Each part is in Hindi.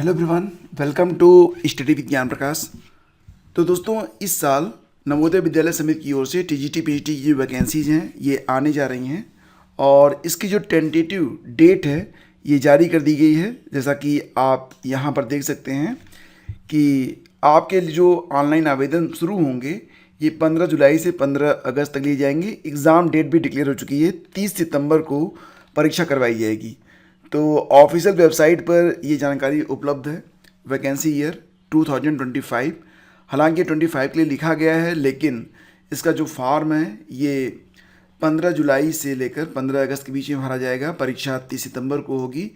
Hello everyone, welcome to study with Gyan Prakash. तो दोस्तों, इस साल नवोदय विद्यालय समिति की ओर से टीजीटी पीजीटी की जो वैकेंसीज़ हैं ये आने जा रही हैं और इसकी जो टेंटेटिव डेट है ये जारी कर दी गई है। जैसा कि आप यहाँ पर देख सकते हैं कि आपके जो ऑनलाइन आवेदन शुरू होंगे ये 15 जुलाई से 15 अगस्त तक लिए जाएंगे। एग्ज़ाम डेट भी डिक्लेयर हो चुकी है, 30 सितंबर को परीक्षा करवाई जाएगी। तो ऑफिशियल वेबसाइट पर ये जानकारी उपलब्ध है। वैकेंसी ईयर 2025, हालांकि 25 के लिए लिखा गया है, लेकिन इसका जो फॉर्म है ये 15 जुलाई से लेकर 15 अगस्त के बीच में भरा जाएगा। परीक्षा 30 सितंबर को होगी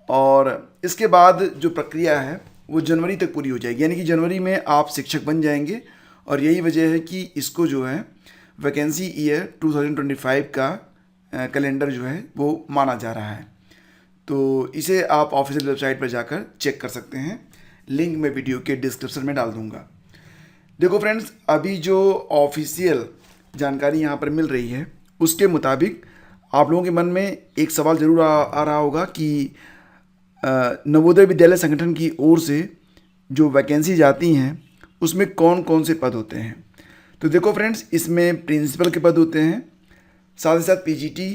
और इसके बाद जो प्रक्रिया है वो जनवरी तक पूरी हो जाएगी, यानी कि जनवरी में आप शिक्षक बन जाएंगे। और यही वजह है कि इसको जो है वैकेंसी ईयर 2025 का कैलेंडर जो है वो माना जा रहा है। तो इसे आप ऑफिशियल वेबसाइट पर जाकर चेक कर सकते हैं। लिंक मैं वीडियो के डिस्क्रिप्शन में डाल दूंगा। देखो फ्रेंड्स, अभी जो ऑफिशियल जानकारी यहाँ पर मिल रही है उसके मुताबिक आप लोगों के मन में एक सवाल ज़रूर आ रहा होगा कि नवोदय विद्यालय संगठन की ओर से जो वैकेंसी जाती हैं उसमें कौन कौन से पद होते हैं। तो देखो फ्रेंड्स, इसमें प्रिंसिपल के पद होते हैं, साथ ही साथ पीजीटी,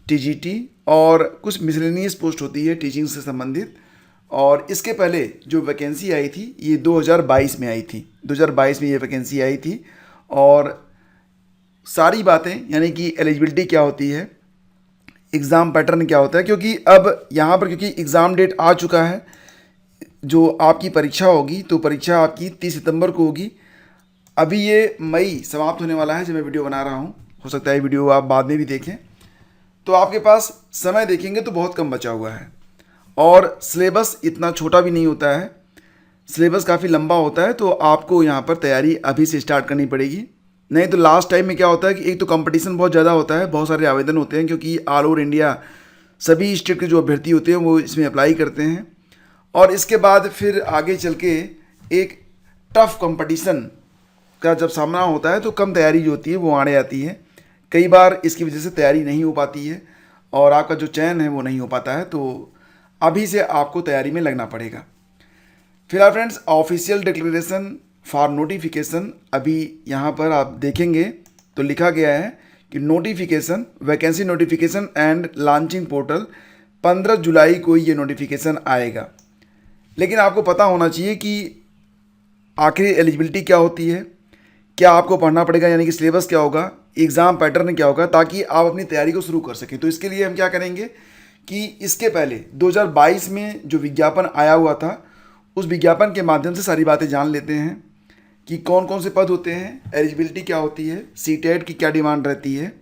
टीजीटी और कुछ मिसलेनियस पोस्ट होती है टीचिंग से संबंधित। और इसके पहले जो वैकेंसी आई थी ये 2022 में आई थी। 2022 में ये वैकेंसी आई थी और सारी बातें, यानी कि एलिजिबिलिटी क्या होती है, एग्ज़ाम पैटर्न क्या होता है, क्योंकि अब यहाँ पर क्योंकि एग्ज़ाम डेट आ चुका है, जो आपकी परीक्षा होगी तो परीक्षा आपकी 30 सितंबर को होगी। अभी ये मई समाप्त होने वाला है जब मैं वीडियो बना रहा हूँ, हो सकता है वीडियो आप बाद में भी देखें। तो आपके पास समय देखेंगे तो बहुत कम बचा हुआ है और सिलेबस इतना छोटा भी नहीं होता है, सिलेबस काफ़ी लंबा होता है। तो आपको यहाँ पर तैयारी अभी से स्टार्ट करनी पड़ेगी, नहीं तो लास्ट टाइम में क्या होता है कि एक तो कंपटीशन बहुत ज़्यादा होता है, बहुत सारे आवेदन होते हैं, क्योंकि ऑल ओवर इंडिया सभी स्टेट के जो अभ्यर्थी होते हैं वो इसमें अप्लाई करते हैं। और इसके बाद फिर आगे चल के एक टफ कंपटीशन का जब सामना होता है तो कम तैयारी जो होती है वो आने आती है। कई बार इसकी वजह से तैयारी नहीं हो पाती है और आपका जो चयन है वो नहीं हो पाता है। तो अभी से आपको तैयारी में लगना पड़ेगा। फिलहाल friends, official declaration for notification अभी यहाँ पर आप देखेंगे तो लिखा गया है कि notification, vacancy notification and launching portal 15 जुलाई को ये नोटिफिकेशन आएगा। लेकिन आपको पता होना चाहिए कि आखिर एलिजिबिलिटी क्या होती है, क्या आपको पढ़ना पड़ेगा, यानी कि सिलेबस क्या होगा, एग्ज़ाम पैटर्न क्या होगा, ताकि आप अपनी तैयारी को शुरू कर सकें। तो इसके लिए हम क्या करेंगे कि इसके पहले 2022 में जो विज्ञापन आया हुआ था उस विज्ञापन के माध्यम से सारी बातें जान लेते हैं कि कौन कौन से पद होते हैं, एलिजिबिलिटी क्या होती है, सीटेट की क्या डिमांड रहती है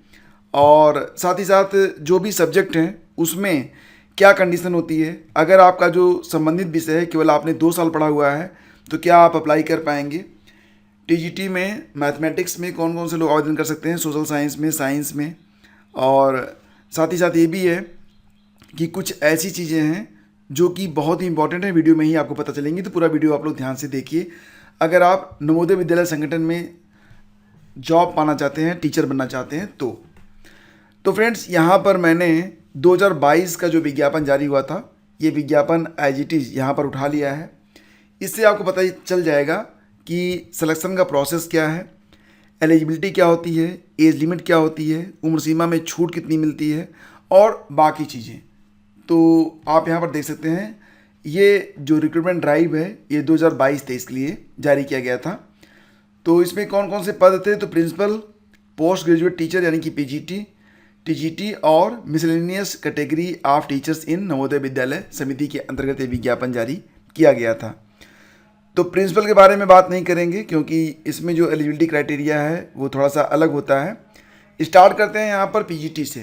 और साथ ही साथ जो भी सब्जेक्ट हैं उसमें क्या कंडीशन होती है। अगर आपका जो संबंधित विषय है केवल आपने 2 साल पढ़ा हुआ है तो क्या आप अप्लाई कर पाएंगे। टीजीटी में मैथमेटिक्स में कौन कौन से लोग आवेदन कर सकते हैं, सोशल साइंस में, साइंस में। और साथ ही साथ ये भी है कि कुछ ऐसी चीज़ें हैं जो कि बहुत ही इंपॉर्टेंट है, वीडियो में ही आपको पता चलेंगी। तो पूरा वीडियो आप लोग ध्यान से देखिए अगर आप नवोदय विद्यालय संगठन में जॉब पाना चाहते हैं, टीचर बनना चाहते हैं। तो फ्रेंड्स, यहाँ पर मैंने 2022 का जो विज्ञापन जारी हुआ था ये विज्ञापन एज इट इज़ यहाँ पर उठा लिया है। इससे आपको पता चल जाएगा कि सिलेक्शन का प्रोसेस क्या है, एलिजिबिलिटी क्या होती है, एज लिमिट क्या होती है, उम्र सीमा में छूट कितनी मिलती है और बाकी चीज़ें। तो आप यहाँ पर देख सकते हैं ये जो रिक्रूटमेंट ड्राइव है ये 2022-23 के लिए जारी किया गया था। तो इसमें कौन कौन से पद थे, तो प्रिंसिपल, पोस्ट ग्रेजुएट टीचर यानी कि पीजीटी, टीजीटी और miscellaneous category of teachers in Navodaya Vidyalaya समिति के अंतर्गत ये विज्ञापन जारी किया गया था। तो प्रिंसिपल के बारे में बात नहीं करेंगे क्योंकि इसमें जो एलिजिबिलिटी क्राइटेरिया है वो थोड़ा सा अलग होता है। स्टार्ट करते हैं यहाँ पर पीजीटी से।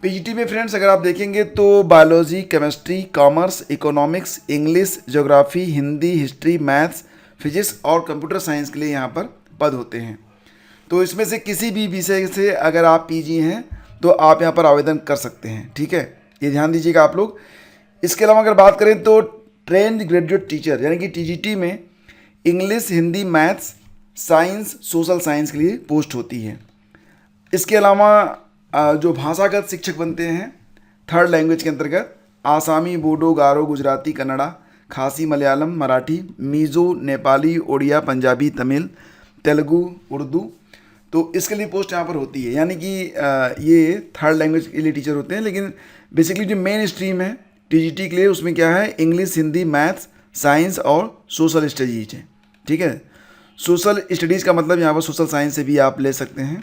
पीजीटी में फ्रेंड्स अगर आप देखेंगे तो biology, chemistry, commerce, economics, English, geography, Hindi, history, maths, physics और कंप्यूटर साइंस के लिए यहाँ पर पद होते हैं। तो इसमें से किसी भी विषय से अगर आप पीजी हैं तो आप यहाँ पर आवेदन कर सकते हैं, ठीक है, ये ध्यान दीजिएगा आप लोग। इसके अलावा अगर बात करें तो ट्रेंड ग्रेजुएट टीचर यानी कि टीजीटी में English, Hindi, maths, science, social science के लिए पोस्ट होती है। इसके अलावा जो भाषागत शिक्षक बनते हैं थर्ड लैंग्वेज के अंतर्गत आसामी, बोडो, गारो, गुजराती, कन्नड़ा, खासी, मलयालम, मराठी, मिज़ो, नेपाली, उड़िया, पंजाबी, तमिल, तेलुगु, उर्दू। तो इसके लिए पोस्ट यहाँ पर होती है, यानी कि ये थर्ड लैंग्वेज के लिए टीचर होते हैं। लेकिन बेसिकली जो मेन स्ट्रीम है टीजीटी के लिए, उसमें क्या है, इंग्लिश, हिंदी, मैथ्स, साइंस और सोशल स्टडीज है। ठीक है, सोशल स्टडीज़ का मतलब यहाँ पर सोशल साइंस से भी आप ले सकते हैं।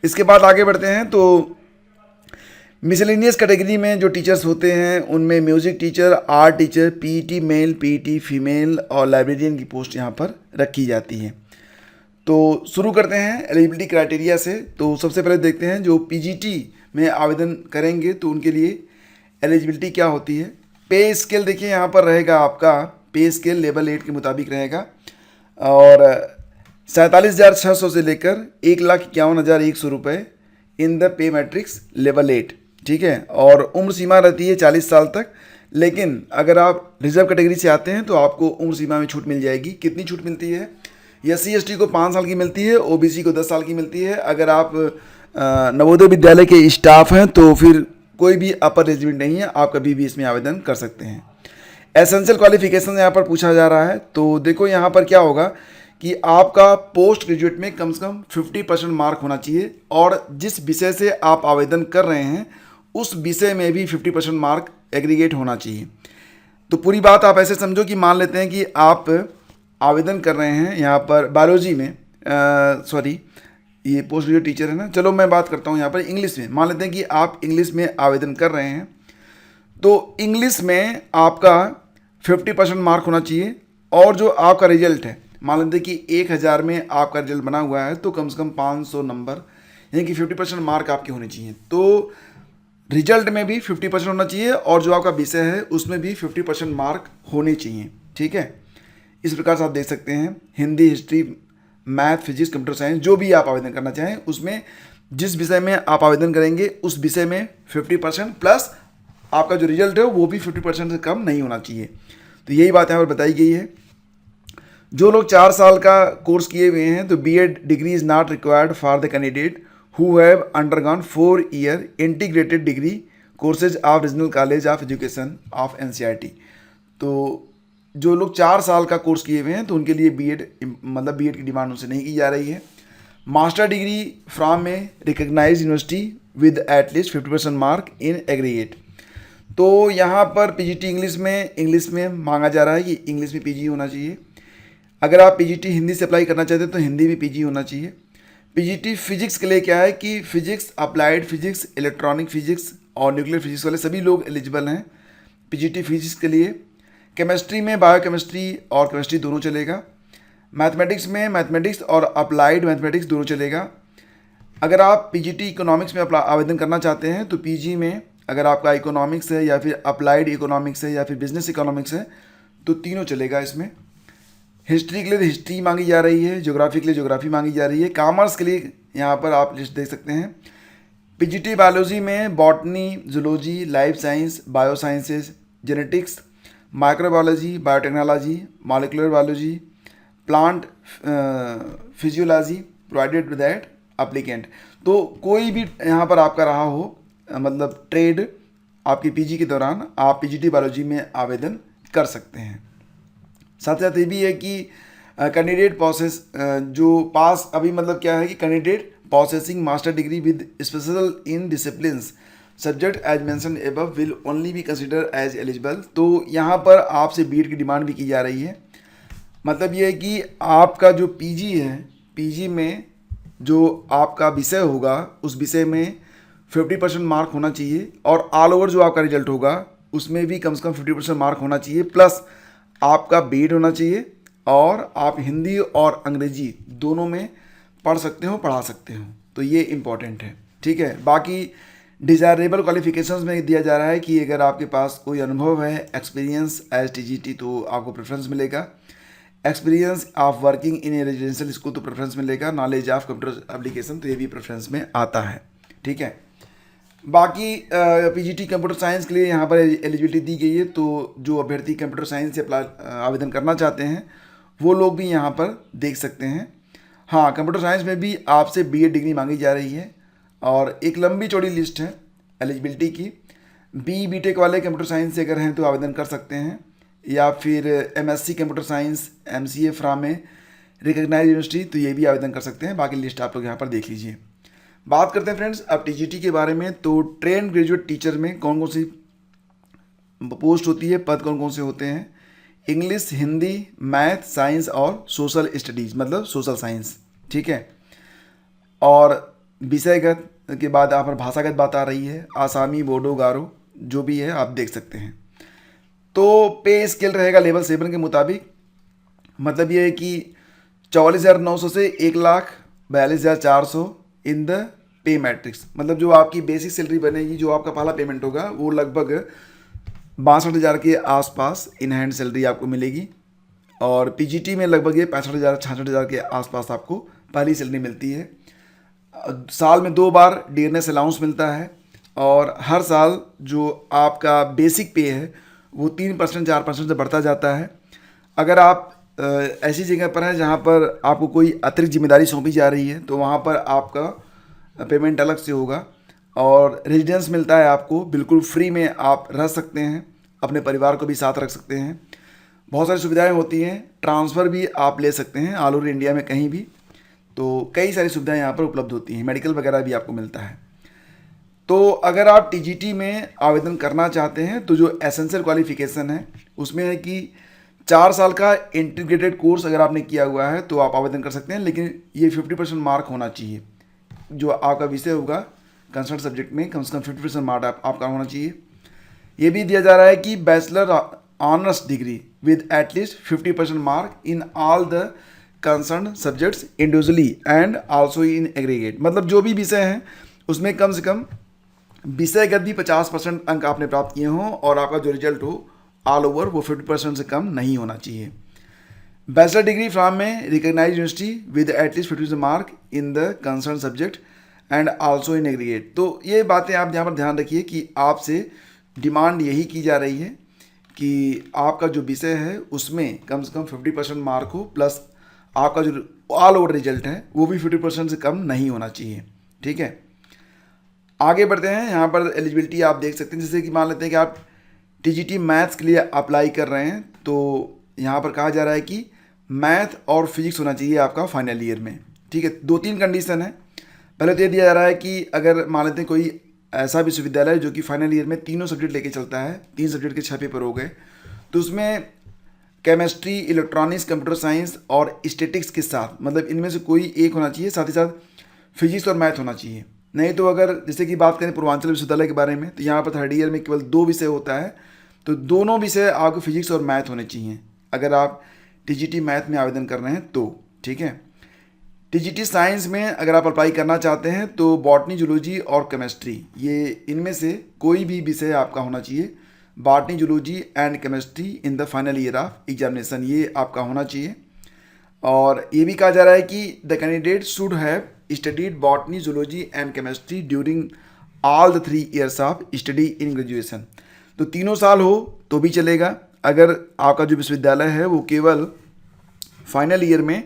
इसके बाद आगे बढ़ते हैं तो मिसलेनियस कैटेगरी में जो टीचर्स होते हैं उनमें music teacher, art teacher, PET male, PET female और लाइब्रेरियन की पोस्ट यहाँ पर रखी जाती है। तो शुरू करते हैं एलिजिबिलिटी क्राइटेरिया से। तो सबसे पहले देखते हैं जो पीजीटी में आवेदन करेंगे तो उनके लिए एलिजिबिलिटी क्या होती है। पे स्केल देखिए यहाँ पर रहेगा, आपका पे स्केल लेवल 8 के मुताबिक रहेगा और 47,600 से लेकर 1,51,100 रुपये in the pay matrix level 8। ठीक है, और उम्र सीमा रहती है 40 साल तक। लेकिन अगर आप रिजर्व कैटेगरी से आते हैं तो आपको उम्र सीमा में छूट मिल जाएगी। कितनी छूट मिलती है? SC/ST को 5 साल की मिलती है, OBC को 10 साल की मिलती है। अगर आप नवोदय विद्यालय के स्टाफ हैं तो फिर कोई भी अपर एज लिमिट नहीं है, आप कभी भी इसमें आवेदन कर सकते हैं। एसेंशियल क्वालिफिकेशन यहाँ पर पूछा जा रहा है, तो देखो यहाँ पर क्या होगा कि आपका पोस्ट ग्रेजुएट में कम से कम 50% मार्क होना चाहिए और जिस विषय से आप आवेदन कर रहे हैं उस विषय में भी 50% मार्क एग्रीगेट होना चाहिए। तो पूरी बात आप ऐसे समझो कि मान लेते हैं कि आप आवेदन कर रहे हैं यहाँ पर बायोलॉजी में, सॉरी ये पोस्ट ग्रेजुएट टीचर है ना, चलो मैं बात करता हूँ यहाँ पर इंग्लिश में। मान लेते हैं कि आप इंग्लिश में आवेदन कर रहे हैं, तो इंग्लिश में आपका 50% मार्क होना चाहिए और जो आपका रिजल्ट है, मान लेते हैं कि 1000 में आपका रिजल्ट बना हुआ है तो कम से कम 500 नंबर यानी कि 50% मार्क आपके होने चाहिए। तो रिजल्ट में भी 50% होना चाहिए और जो आपका विषय है उसमें भी 50% मार्क होने चाहिए। ठीक है, इस प्रकार से आप देख सकते हैं Hindi, history, math, physics, computer science, जो भी आप आवेदन करना चाहें उसमें जिस विषय में आप आवेदन करेंगे उस विषय में 50% प्लस आपका जो रिजल्ट है वो भी 50% से कम नहीं होना चाहिए। तो यही बात यहाँ पर बताई गई है। जो लोग 4 साल का कोर्स किए हुए हैं तो BEd degree is not required for the candidate who have undergone 4 year integrated degree courses of regional college of education of NCERT। तो जो लोग 4 साल का कोर्स किए हुए हैं तो उनके लिए BEd की डिमांड उनसे नहीं की जा रही है। Master degree from a recognise university with at least 50% mark in aggregate. तो यहाँ पर PGT इंग्लिश में मांगा जा रहा है कि इंग्लिश में PG होना चाहिए। अगर आप PGT हिंदी से अप्लाई करना चाहते हैं तो हिंदी में PG होना चाहिए। PGT फिजिक्स के लिए क्या है कि physics, applied physics, electronic physics और न्यूक्लियर फिजिक्स वाले सभी लोग एलिजिबल हैं PGT फिजिक्स के लिए। केमिस्ट्री में बायोकेमिस्ट्री और केमिस्ट्री दोनों चलेगा। मैथमेटिक्स में मैथमेटिक्स और अप्लाइड मैथमेटिक्स दोनों चलेगा। अगर आप PGT इकोनॉमिक्स में आवेदन करना चाहते हैं तो PG में अगर आपका इकोनॉमिक्स है या फिर अप्लाइड इकोनॉमिक्स है या फिर बिजनेस इकोनॉमिक्स है तो तीनों चलेगा इसमें। हिस्ट्री के लिए हिस्ट्री मांगी जा रही है, ज्योग्राफी के लिए ज्योग्राफी मांगी जा रही है। कॉमर्स के लिए यहाँ पर आप लिस्ट देख सकते हैं। PGT बायोलॉजी में botany, zoology, life science, bio sciences, genetics, microbiology, biotechnology, molecular biology, plant physiology provided with that applicant. तो कोई भी यहाँ पर आपका रहा हो मतलब ट्रेड आपकी PG के दौरान आप PGT बायोलॉजी में आवेदन कर सकते हैं। साथ साथ ये भी है कि कैंडिडेट प्रोसेस जो पास अभी मतलब क्या है कि candidate processing master degree with special in disciplines subject as mention above will only be consider as eligible. तो यहाँ पर आपसे BEd की डिमांड भी की जा रही है। मतलब ये है कि आपका जो PG है, PG में जो आपका विषय होगा उस विषय में 50% मार्क होना चाहिए और ऑल ओवर जो आपका रिजल्ट होगा उसमें भी कम से कम 50% मार्क होना चाहिए प्लस आपका BEd होना चाहिए और आप हिंदी और अंग्रेजी दोनों में पढ़ सकते हो, पढ़ा सकते हो। तो ये इम्पॉर्टेंट है। ठीक है, बाकी डिज़ायरेबल क्वालिफिकेशंस में दिया जा रहा है कि अगर आपके पास कोई अनुभव है, एक्सपीरियंस एज TGT तो आपको प्रेफरेंस मिलेगा। Experience of working in A residential school तो प्रेफरेंस मिलेगा। नॉलेज ऑफ कंप्यूटर एप्लीकेशन तो ये भी प्रेफरेंस में आता है। ठीक है, बाकी PGT कंप्यूटर साइंस के लिए यहाँ पर एलिजिबिलिटी दी गई है। तो जो अभ्यर्थी कंप्यूटर साइंस से आवेदन करना चाहते हैं वो लोग भी यहाँ पर देख सकते हैं। हाँ, कंप्यूटर साइंस में भी आपसे BEd डिग्री मांगी जा रही है और एक लंबी चौड़ी लिस्ट है एलिजिबिलिटी की। BTech वाले कंप्यूटर साइंस से अगर हैं तो आवेदन कर सकते हैं। या फिर MSc computer science MCA from में रिकग्नाइज यूनिवर्सिटी, तो ये भी आवेदन कर सकते हैं। बाकी लिस्ट आप लोग यहाँ पर देख लीजिए। बात करते हैं फ्रेंड्स अब TGT के बारे में। तो ट्रेन ग्रेजुएट टीचर में कौन कौन सी पोस्ट होती है, पद कौन कौन से होते हैं? इंग्लिश, हिंदी, मैथ, साइंस और सोशल स्टडीज़, मतलब सोशल साइंस, ठीक है। और विषयगत के बाद यहाँ पर भाषागत बात आ रही है, आसामी, बोडो, गारो, जो भी है आप देख सकते हैं। तो पे स्केल रहेगा लेवल 7 के मुताबिक, मतलब ये है कि 44,900 से 1,42,400 इन द पे मैट्रिक्स, मतलब जो आपकी बेसिक सैलरी बनेगी, जो आपका पहला पेमेंट होगा वो लगभग 62,000 के आसपास इन हैंड सैलरी आपको मिलेगी। और PGT में लगभग ये 65,000 66,000 के आसपास आपको पहली सैलरी मिलती है। साल में 2 बार DNS अलाउंस मिलता है, और हर साल जो आपका बेसिक पे है वो 3% 4% से बढ़ता जाता है। अगर आप ऐसी जगह पर हैं जहाँ पर आपको कोई अतिरिक्त जिम्मेदारी सौंपी जा रही है, तो वहाँ पर आपका पेमेंट अलग से होगा। और रेजिडेंस मिलता है आपको, बिल्कुल फ्री में आप रह सकते हैं, अपने परिवार को भी साथ रख सकते हैं। बहुत सारी सुविधाएं होती हैं, ट्रांसफ़र भी आप ले सकते हैं ऑल ओवर इंडिया में कहीं भी। तो कई सारी सुविधाएं यहाँ पर उपलब्ध होती हैं, मेडिकल वगैरह भी आपको मिलता है। तो अगर आप TGT में आवेदन करना चाहते हैं तो जो एसेंशियल क्वालिफिकेशन है उसमें है कि 4 साल का इंटीग्रेटेड कोर्स अगर आपने किया हुआ है तो आप आवेदन कर सकते हैं, लेकिन ये 50% मार्क होना चाहिए। जो आपका विषय होगा कंसर्न सब्जेक्ट में कम से कम 50% मार्क आपका होना चाहिए। ये भी दिया जा रहा है कि bachelor honours degree with at least 50% mark in all the concern subjects individually and also in aggregate, मतलब जो भी विषय हैं उसमें कम से कम विषयगत भी 50% अंक आपने प्राप्त किए हों, और आपका जो रिजल्ट हो ऑल ओवर वो 50% से कम नहीं होना चाहिए। बैचलर डिग्री फ्रॉम में recognise university with at least 50% mark in the concern subject and also in aggregate. तो ये बातें आप यहाँ पर ध्यान रखिए कि आपसे डिमांड यही की जा रही है कि आपका जो विषय है उसमें कम से कम 50% मार्क हो, प्लस आपका जो ऑल ओवर रिजल्ट है वो भी 50% से कम नहीं होना चाहिए, ठीक है। आगे बढ़ते हैं। यहाँ पर एलिजिबिलिटी आप देख सकते हैं, जैसे कि मान लेते हैं कि आप TGT मैथ्स के लिए अप्लाई कर रहे हैं, तो यहाँ पर कहा जा रहा है कि मैथ और फिजिक्स होना चाहिए आपका फाइनल ईयर में, ठीक है। 2-3 कंडीशन है। पहले तो ये दिया जा रहा है कि अगर मान लेते हैं कोई ऐसा विश्वविद्यालय जो कि फाइनल ईयर में तीनों सब्जेक्ट लेके चलता है, 3 सब्जेक्ट के 6 पेपर हो गए, तो उसमें केमिस्ट्री, इलेक्ट्रॉनिक्स, कंप्यूटर साइंस और स्टैटिक्स के साथ, मतलब इनमें से कोई एक होना चाहिए, साथ ही साथ फिजिक्स और मैथ होना चाहिए। नहीं तो अगर जैसे कि बात करें पूर्वांचल विश्वविद्यालय के बारे में, तो यहाँ पर 3rd ईयर में केवल 2 विषय होता है, तो दोनों विषय आपको फिजिक्स और मैथ होने चाहिए अगर आप TGT मैथ में आवेदन कर रहे हैं तो, ठीक है। TGT साइंस में अगर आप अप्लाई करना चाहते हैं तो बॉटनी, जूलॉजी और केमिस्ट्री, ये इनमें से कोई भी विषय आपका होना चाहिए। Botany, zoology and chemistry in the final year of examination, ये आपका होना चाहिए। और ये भी कहा जा रहा है कि the candidate should have studied botany, zoology and chemistry during all the 3 years of study in graduation. तो 3 साल हो तो भी चलेगा। अगर आपका जो विश्वविद्यालय है वो केवल फाइनल ईयर में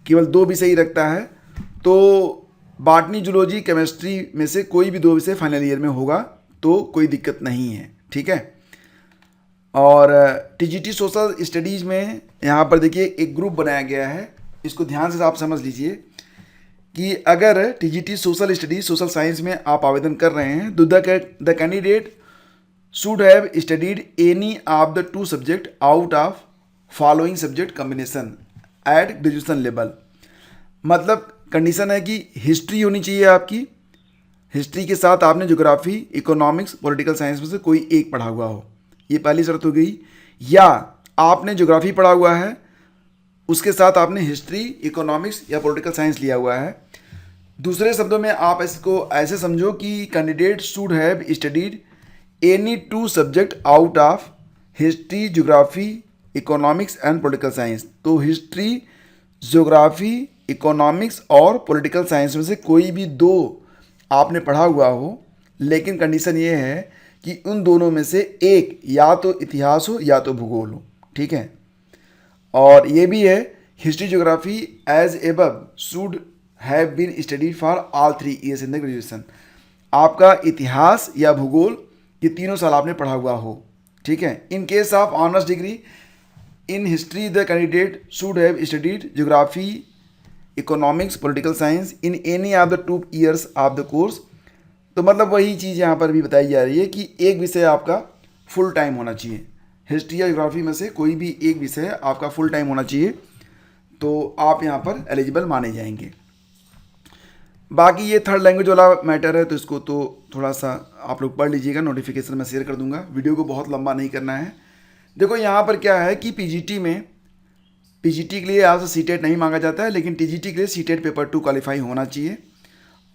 केवल 2 विषय ही रखता है, तो बॉटनी, जूलॉजी, केमिस्ट्री में से कोई भी 2 विषय फाइनल ईयर में होगा तो कोई दिक्कत नहीं है, ठीक है। और TGT सोशल स्टडीज़ में यहाँ पर देखिए एक ग्रुप बनाया गया है, इसको ध्यान से आप समझ लीजिए कि अगर TGT social studies, social science में आप आवेदन कर रहे हैं तो the candidate should have studied any of the 2 subject out of following subject combination at graduation level. मतलब कंडीशन है कि हिस्ट्री होनी चाहिए आपकी, हिस्ट्री के साथ आपने ज्योग्राफी, इकोनॉमिक्स, पॉलिटिकल साइंस में से कोई एक पढ़ा हुआ हो, ये पहली शर्त हो गई। या आपने ज्योग्राफी पढ़ा हुआ है, उसके साथ आपने हिस्ट्री, इकोनॉमिक्स या पॉलिटिकल साइंस लिया हुआ है। दूसरे शब्दों में आप इसको ऐसे समझो कि candidate should have studied any 2 subject out of history, geography, economics and political science. तो हिस्ट्री, ज्योग्राफी, इकोनॉमिक्स और पॉलिटिकल साइंस में से कोई भी 2 आपने पढ़ा हुआ हो, लेकिन कंडीशन ये है कि उन दोनों में से एक या तो इतिहास हो या तो भूगोल हो, ठीक है। और ये भी है history, geography as above should have been studied for all 3 years in the graduation. आपका इतिहास या भूगोल ये 3 साल आपने पढ़ा हुआ हो, ठीक है। In case of honours degree in history the candidate should have studied geography, economics, political science in any of the 2 years of the course. तो मतलब वही चीज़ यहाँ पर भी बताई जा रही है कि एक विषय आपका फुल टाइम होना चाहिए। हिस्ट्री या ज्योग्राफी में से कोई भी एक विषय आपका फुल टाइम होना चाहिए, तो आप यहाँ पर एलिजिबल माने जाएंगे। बाकी ये थर्ड लैंग्वेज वाला मैटर है, तो इसको तो थोड़ा सा आप लोग पढ़ लीजिएगा, नोटिफिकेशन में शेयर कर दूंगा। वीडियो को बहुत लंबा नहीं करना है। देखो यहाँ पर क्या है कि पीजीटी के लिए आपसे सीटेट नहीं मांगा जाता है, लेकिन टीजीटी के लिए सीटेट पेपर 2 क्वालिफाई होना चाहिए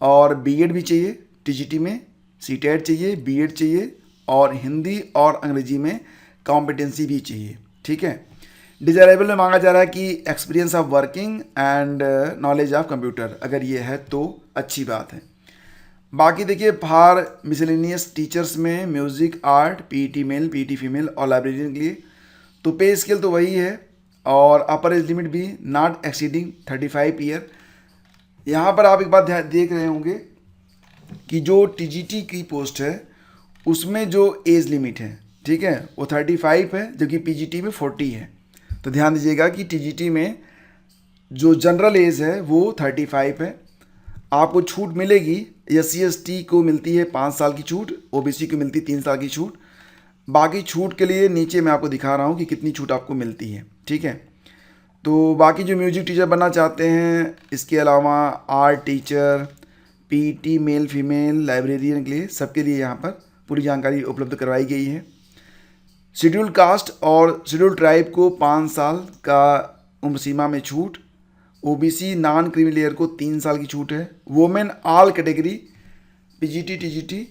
और बीएड भी चाहिए। टीजीटी में सीटेट चाहिए, बीएड चाहिए और हिंदी और अंग्रेजी में कॉम्पिटेंसी भी चाहिए। ठीक है। डिजायरेबल में मांगा जा रहा है कि experience of working and knowledge of computer, अगर ये है तो अच्छी बात है। बाकी देखिए फॉर मिसलेनियस टीचर्स में music, art, PET male, PET female और लाइब्रेरियन के लिए तो पे स्केल तो वही है और अपर एज लिमिट भी नॉट एक्सीडिंग 35 ईयर। यहाँ पर आप एक बात देख रहे होंगे कि जो टीजीटी की पोस्ट है उसमें जो एज लिमिट है, ठीक है, वो 35 है, जबकि पीजीटी में 40 है। तो ध्यान दीजिएगा कि टीजीटी में जो जनरल एज है वो 35 है। आपको छूट मिलेगी, SC/ST को मिलती है 5 साल की छूट, OBC को मिलती है 3 साल की छूट। बाकी छूट के लिए नीचे मैं आपको दिखा रहा हूँ कि कितनी छूट आपको मिलती है। ठीक है। तो बाकी जो म्यूजिक टीचर बनना चाहते हैं, इसके अलावा art teacher, PT male female, librarian के लिए, सबके लिए यहाँ पर पूरी जानकारी उपलब्ध करवाई गई है। शेड्यूल कास्ट और शेड्यूल ट्राइब को 5 साल का उम्र सीमा में छूट, OBC नॉन क्रीमी लेयर को 3 साल की छूट है। Women all category PGT TGT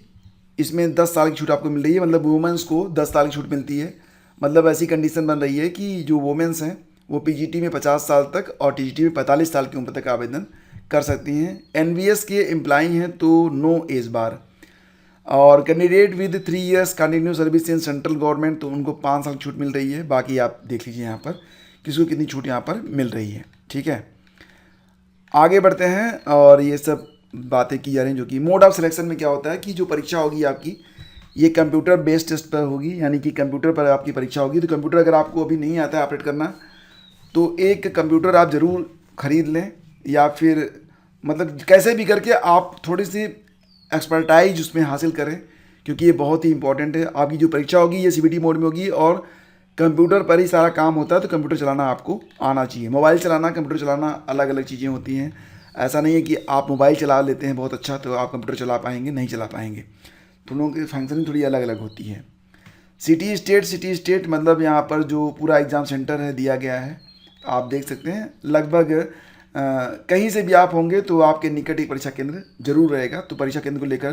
इसमें 10 साल की छूट आपको मिल रही है, मतलब वुमेंस को 10 साल की छूट मिलती है। मतलब ऐसी कंडीशन बन रही है कि जो वुमेंस हैं वो पीजीटी में 50 साल तक और टीजीटी में 45 साल की उम्र तक आवेदन कर सकती हैं। NVS के एम्प्लाई हैं तो नो एज बार, और candidate with 3 years continue service in central government तो उनको 5 साल की छूट मिल रही है। बाकी आप देख लीजिए यहाँ पर किसको कितनी छूट यहाँ पर मिल रही है। ठीक है, आगे बढ़ते हैं और ये सब बातें की जा रही हैं। जो कि मोड ऑफ सिलेक्शन में क्या होता है कि जो परीक्षा होगी आपकी ये कंप्यूटर बेस्ड टेस्ट पर होगी, यानी कि कंप्यूटर पर आपकी परीक्षा होगी। तो कंप्यूटर अगर आपको अभी नहीं आता है ऑपरेट करना तो एक कंप्यूटर आप ज़रूर ख़रीद लें, या फिर मतलब कैसे भी करके आप थोड़ी सी एक्सपर्टाइज उसमें हासिल करें, क्योंकि ये बहुत ही इंपॉर्टेंट है। आपकी जो परीक्षा होगी ये CBT मोड में होगी और कंप्यूटर पर ही सारा काम होता है, तो कंप्यूटर चलाना आपको आना चाहिए। मोबाइल चलाना, कंप्यूटर चलाना अलग अलग चीज़ें होती हैं। ऐसा नहीं है कि आप मोबाइल चला लेते हैं बहुत अच्छा तो आप कंप्यूटर चला पाएंगे, नहीं चला पाएंगे। दोनों की फंक्शनिंग थोड़ी अलग अलग होती है। सिटी स्टेट मतलब यहाँ पर जो पूरा एग्ज़ाम सेंटर है दिया गया है, आप देख सकते हैं। लगभग कहीं से भी आप होंगे तो आपके निकट एक परीक्षा केंद्र जरूर रहेगा। तो परीक्षा केंद्र को लेकर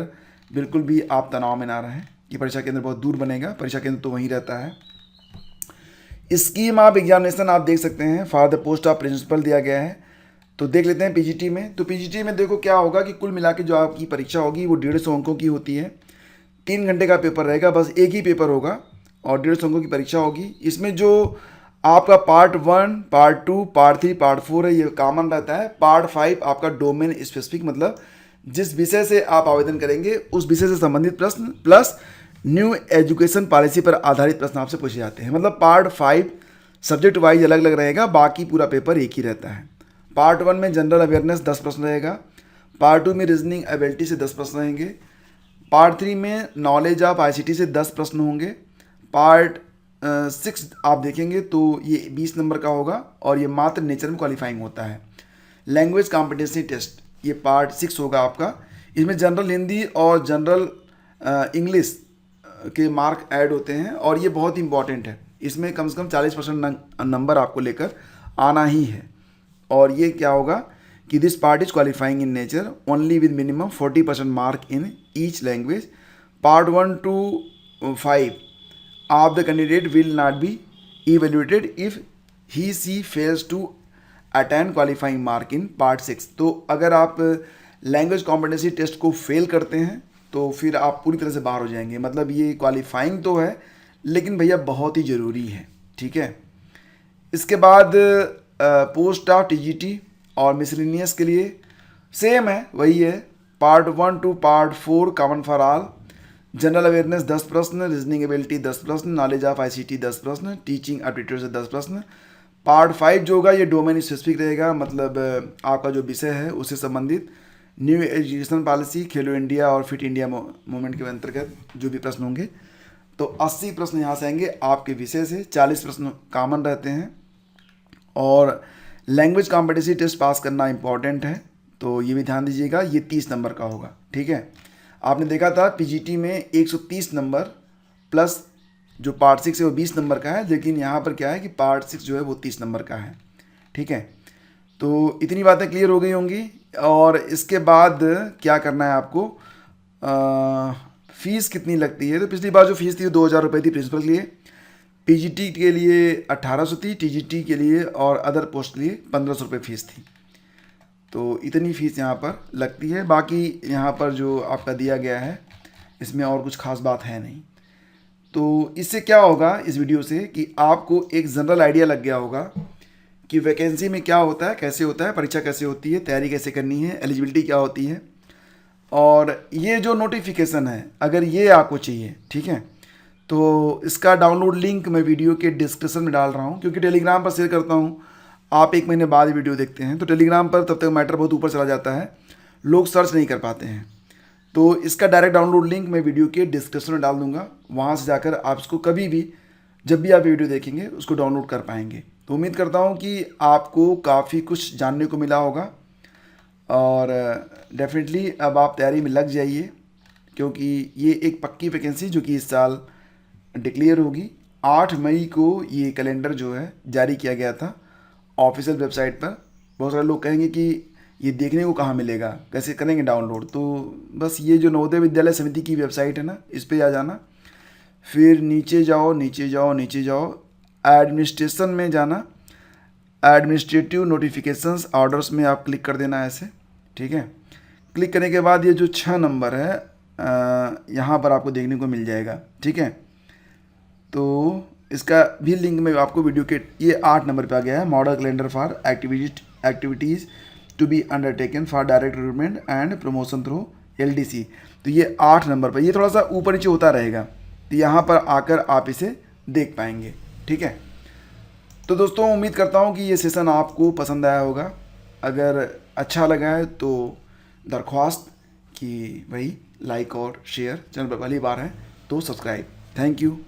बिल्कुल भी आप तनाव में ना रहें कि परीक्षा केंद्र बहुत दूर बनेगा, परीक्षा केंद्र तो वहीं रहता है। स्कीम ऑफ एग्जामिनेशन आप देख सकते हैं, for the post of principal दिया गया है। तो देख लेते हैं पीजीटी में। तो पीजीटी में देखो क्या होगा कि कुल मिला के जो आपकी परीक्षा होगी वो 150 अंकों की होती है। 3 घंटे का पेपर रहेगा, बस एक ही पेपर होगा और 150 अंकों की परीक्षा होगी। इसमें जो आपका पार्ट 1, पार्ट 2, पार्ट 3, पार्ट 4 है ये कॉमन रहता है। पार्ट 5 आपका डोमेन स्पेसिफिक, मतलब जिस विषय से आप आवेदन करेंगे उस विषय से संबंधित प्रश्न प्लस न्यू एजुकेशन पॉलिसी पर आधारित प्रश्न आपसे पूछे जाते हैं। मतलब पार्ट 5 सब्जेक्ट वाइज अलग अलग रहेगा, बाकी पूरा पेपर एक ही रहता है। पार्ट 1 में जनरल अवेयरनेस 10 प्रश्न रहेगा। पार्ट 2 में रीजनिंग एबिलिटी से 10 प्रश्न रहेंगे। पार्ट 3 में नॉलेज ऑफ ICT से 10 प्रश्न होंगे। पार्ट 6 आप देखेंगे तो ये 20 नंबर का होगा और ये मात्र नेचर में क्वालिफाइंग होता है। लैंग्वेज कॉम्पिटेंसी टेस्ट ये पार्ट 6 होगा आपका। इसमें जनरल हिंदी और जनरल इंग्लिश के मार्क ऐड होते हैं और ये बहुत इंपॉर्टेंट है। इसमें कम से कम 40% नंबर आपको लेकर आना ही है। और ये क्या होगा कि this part is qualifying in nature only with minimum 40% mark in each language. Part 1 to 5 of the candidate will not be evaluated if he/she fails to attain qualifying mark in part 6। तो अगर आप लैंग्वेज कॉम्पिटेंसी टेस्ट को फेल करते हैं तो फिर आप पूरी तरह से बाहर हो जाएंगे। मतलब ये क्वालिफाइंग तो है लेकिन भैया बहुत ही ज़रूरी है। ठीक है, इसके बाद पोस्ट ऑफ टीजीटी और मिसलेनियस के लिए सेम है, वही है। Part 1 to part 4 common for all. General awareness 10 प्रश्न, रीजनिंग एबिलिटी 10 प्रश्न, नॉलेज ऑफ आईसीटी 10 प्रश्न, टीचिंग एप्टीट्यूड से 10 प्रश्न। पार्ट 5 जो होगा ये डोमेन स्पेसिफिक रहेगा, मतलब आपका जो विषय है उससे संबंधित न्यू एजुकेशन पॉलिसी, खेलो इंडिया और फिट इंडिया मूवमेंट के अंतर्गत जो भी प्रश्न होंगे, तो 80 प्रश्न यहाँ से आएंगे आपके विषय से, 40 प्रश्न कॉमन रहते हैं। और लैंग्वेज कॉम्पिटेंसी टेस्ट पास करना इंपॉर्टेंट है, तो ये भी ध्यान दीजिएगा। ये 30 नंबर का होगा, ठीक है। आपने देखा था पीजीटी में 130 नंबर प्लस जो पार्ट 6 है वो 20 नंबर का है, लेकिन यहाँ पर क्या है कि पार्ट 6 जो है वो 30 नंबर का है, ठीक है। तो इतनी बातें क्लियर हो गई होंगी। और इसके बाद क्या करना है आपको, फ़ीस कितनी लगती है, तो पिछली बार जो फीस थी वो 2000 रुपये थी प्रिंसिपल के लिए, पीजीटी के लिए 1800 थी, टीजीटी के लिए और अदर पोस्ट के लिए 1500 रुपये फ़ीस थी। तो इतनी फ़ीस यहाँ पर लगती है। बाकी यहाँ पर जो आपका दिया गया है इसमें और कुछ खास बात है नहीं। तो इससे क्या होगा इस वीडियो से कि आपको एक जनरल आइडिया लग गया होगा कि वैकेंसी में क्या होता है, कैसे होता है, परीक्षा कैसे होती है, तैयारी कैसे करनी है, एलिजिबिलिटी क्या होती है। और ये जो नोटिफिकेशन है अगर ये आपको चाहिए, ठीक है, तो इसका डाउनलोड लिंक मैं वीडियो के डिस्क्रिप्शन में डाल रहा हूँ, क्योंकि टेलीग्राम पर शेयर करता हूँ। आप 1 महीने बाद वीडियो देखते हैं तो टेलीग्राम पर तब तक मैटर बहुत ऊपर चला जाता है, लोग सर्च नहीं कर पाते हैं। तो इसका डायरेक्ट डाउनलोड लिंक मैं वीडियो के डिस्क्रिप्शन में डाल दूंगा, वहाँ से जाकर आप इसको कभी भी जब भी आप वीडियो देखेंगे उसको डाउनलोड कर पाएंगे। तो उम्मीद करता हूँ कि आपको काफ़ी कुछ जानने को मिला होगा और डेफिनेटली अब आप तैयारी में लग जाइए, क्योंकि ये एक पक्की वैकेंसी जो कि इस साल डिक्लेयर होगी। 8 मई को ये कैलेंडर जो है जारी किया गया था ऑफिशियल वेबसाइट पर। बहुत सारे लोग कहेंगे कि ये देखने को कहाँ मिलेगा, कैसे करेंगे डाउनलोड, तो बस ये जो नवोदय विद्यालय समिति की वेबसाइट है ना, इस पर आ जाना, फिर नीचे जाओ नीचे जाओ नीचे जाओ, एडमिनिस्ट्रेशन में जाना, एडमिनिस्ट्रेटिव नोटिफिकेशंस ऑर्डर्स में आप क्लिक कर देना ऐसे, ठीक है। क्लिक करने के बाद ये जो 6 नंबर है यहाँ पर आपको देखने को मिल जाएगा, ठीक है। तो इसका भी लिंक मैं आपको वीडियो के ये 8 नंबर पे आ गया है, model calendar for activities to be undertaken for direct recruitment and promotion through LDC. तो ये 8 नंबर पर, ये थोड़ा सा ऊपर नीचे होता रहेगा, तो यहाँ पर आकर आप इसे देख पाएंगे, ठीक है। तो दोस्तों उम्मीद करता हूँ कि ये सेशन आपको पसंद आया होगा। अगर अच्छा लगा है तो दरख्वास्त कि भाई लाइक और शेयर, चैनल पर पहली बार है तो सब्सक्राइब। Thank you.